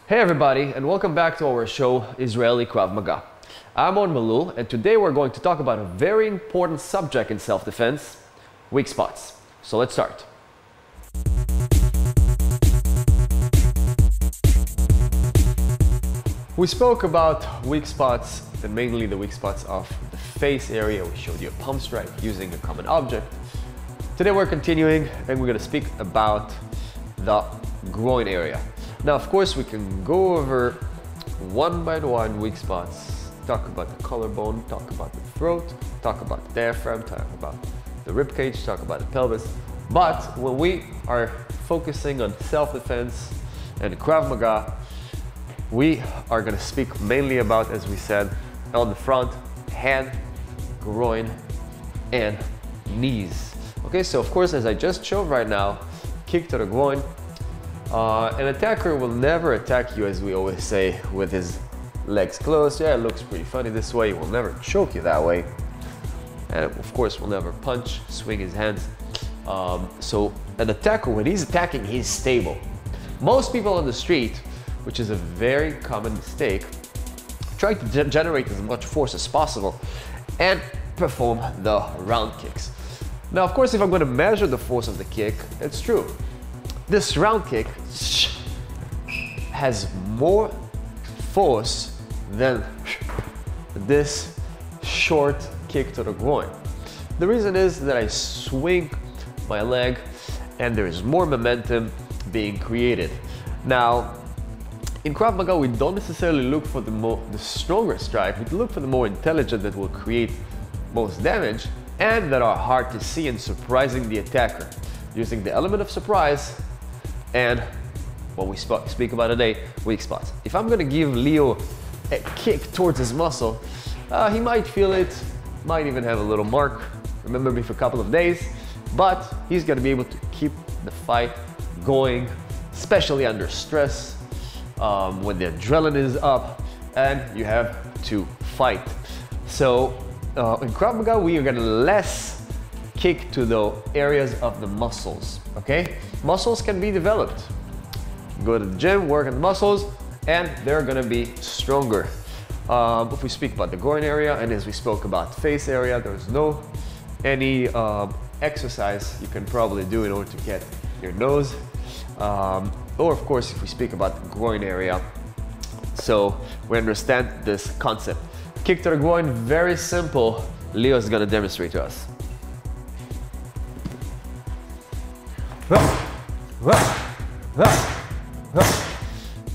Hey everybody, and welcome back to our show, Israeli Krav Maga. I'm on Malul, and today we're going to talk about a very important subject in self-defense, weak spots. So let's start. We spoke about weak spots, and mainly the weak spots of the face area. We showed you a pump strike using a common object. Today we're continuing, and we're going to speak about the groin area. Now, of course, we can go over one by one weak spots, talk about the collarbone, talk about the throat, talk about the diaphragm, talk about the rib cage, talk about the pelvis. But when we are focusing on self-defense and Krav Maga, we are going to speak mainly about, as we said, on the front, hand, groin, and knees. Okay, so of course, as I just showed right now, kick to the groin. An attacker will never attack you, as we always say, with his legs closed. Yeah, it looks pretty funny this way. He will never choke you that way. And of course, will never punch, swing his hands. So an attacker, when he's attacking, he's stable. Most people on the street, which is a very common mistake, try to generate as much force as possible and perform the round kicks. Now, of course, if I'm going to measure the force of the kick, it's true. This round kick has more force than this short kick to the groin. The reason is that I swing my leg and there is more momentum being created. Now, in Krav Maga, we don't necessarily look for the stronger strike. We look for the more intelligent that will create most damage and that are hard to see and surprising the attacker, using the element of surprise and what we speak about today, weak spots. If I'm going to give Leo a kick towards his muscle, he might feel it, might even have a little mark, remember me for a couple of days, but he's going to be able to keep the fight going, especially under stress, when the adrenaline is up and you have to fight. So in Krav Maga, we are going to less kick to the areas of the muscles, okay? Muscles can be developed. Go to the gym, work on the muscles, and they're going to be stronger. If we speak about the groin area, and as we spoke about face area, there's no any exercise you can probably do in order to get your nose. Or of course, if we speak about the groin area, so we understand this concept. Kick to the groin, very simple. Leo is going to demonstrate to us.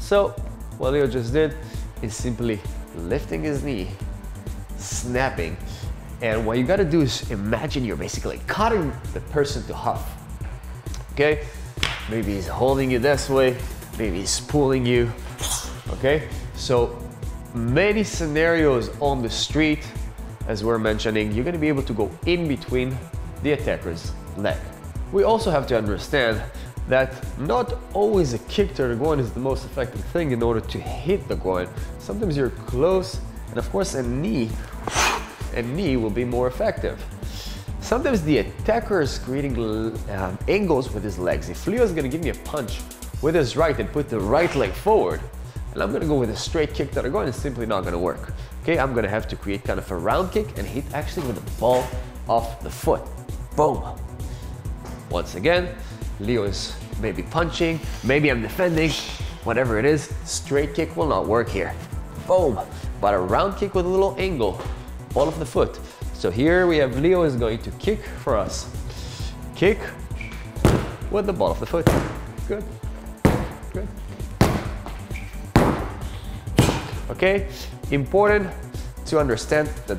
So what Leo just did is simply lifting his knee, snapping, and what you got to do is imagine you're basically cutting the person to half. Okay, maybe he's holding you this way, maybe he's pulling you. Okay, so many scenarios on the street, as we're mentioning, you're going to be able to go in between the attacker's leg. We also have to understand that not always a kick to the groin is the most effective thing in order to hit the groin. Sometimes you're close, and of course a knee will be more effective. Sometimes the attacker is creating angles with his legs. If Leo is going to give me a punch with his right and put the right leg forward, and I'm going to go with a straight kick to the groin, it's simply not going to work. Okay, I'm going to have to create kind of a round kick and hit actually with the ball of the foot. Boom. Once again, Leo is maybe punching, maybe I'm defending, whatever it is, straight kick will not work here. Boom. But a round kick with a little angle, ball of the foot. So here we have Leo is going to kick for us. Kick with the ball of the foot. Good. Good. Okay, important to understand that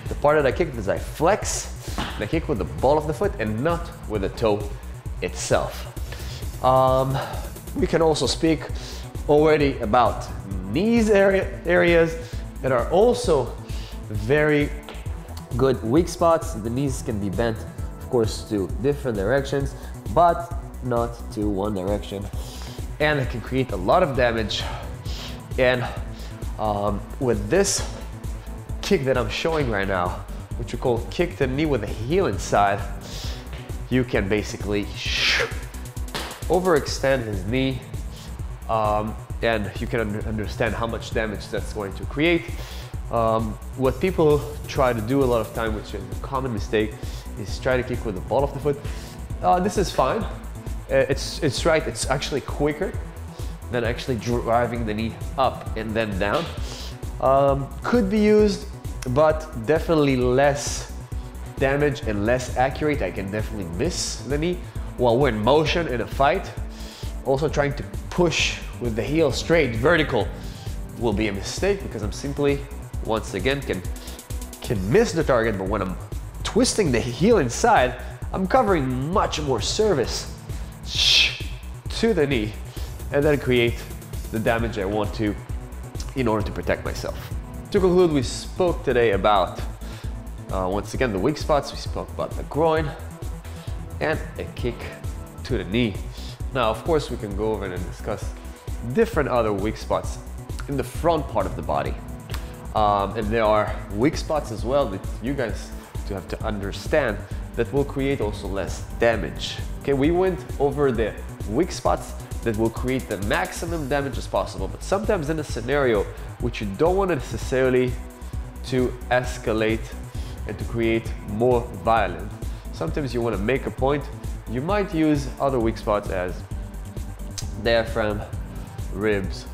the part that I kick is I flex and I kick with the ball of the foot and not with the toe itself. We can also speak already about knees areas that are also very good weak spots. The knees can be bent, of course, to different directions, but not to one direction. And it can create a lot of damage. And with this kick that I'm showing right now, which we call kick to the knee with the heel inside, you can basically overextend his knee, and you can understand how much damage that's going to create. What people try to do a lot of time, which is a common mistake, is try to kick with the ball of the foot. This is fine. It's right. It's actually quicker than actually driving the knee up and then down. Could be used, but definitely less damage and less accurate. I can definitely miss the knee while we're in motion in a fight. Also trying to push with the heel straight vertical will be a mistake because I'm simply, once again, can miss the target, but when I'm twisting the heel inside, I'm covering much more surface to the knee and then create the damage I want to in order to protect myself. To conclude, we spoke today about, once again, the weak spots. We spoke about the groin and a kick to the knee. Now, of course, we can go over and discuss different other weak spots in the front part of the body. And there are weak spots as well that you guys do have to understand that will create also less damage. Okay, we went over the weak spots that will create the maximum damage as possible, but sometimes in a scenario which you don't want necessarily to escalate and to create more violence, sometimes you want to make a point, you might use other weak spots as diaphragm, ribs,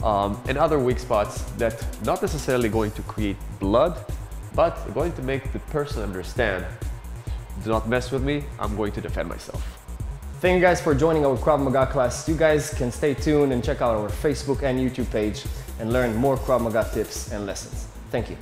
and other weak spots that not necessarily going to create blood, but going to make the person understand, do not mess with me, I'm going to defend myself. Thank you guys for joining our Krav Maga class. You guys can stay tuned and check out our Facebook and YouTube page and learn more Krav Maga tips and lessons. Thank you.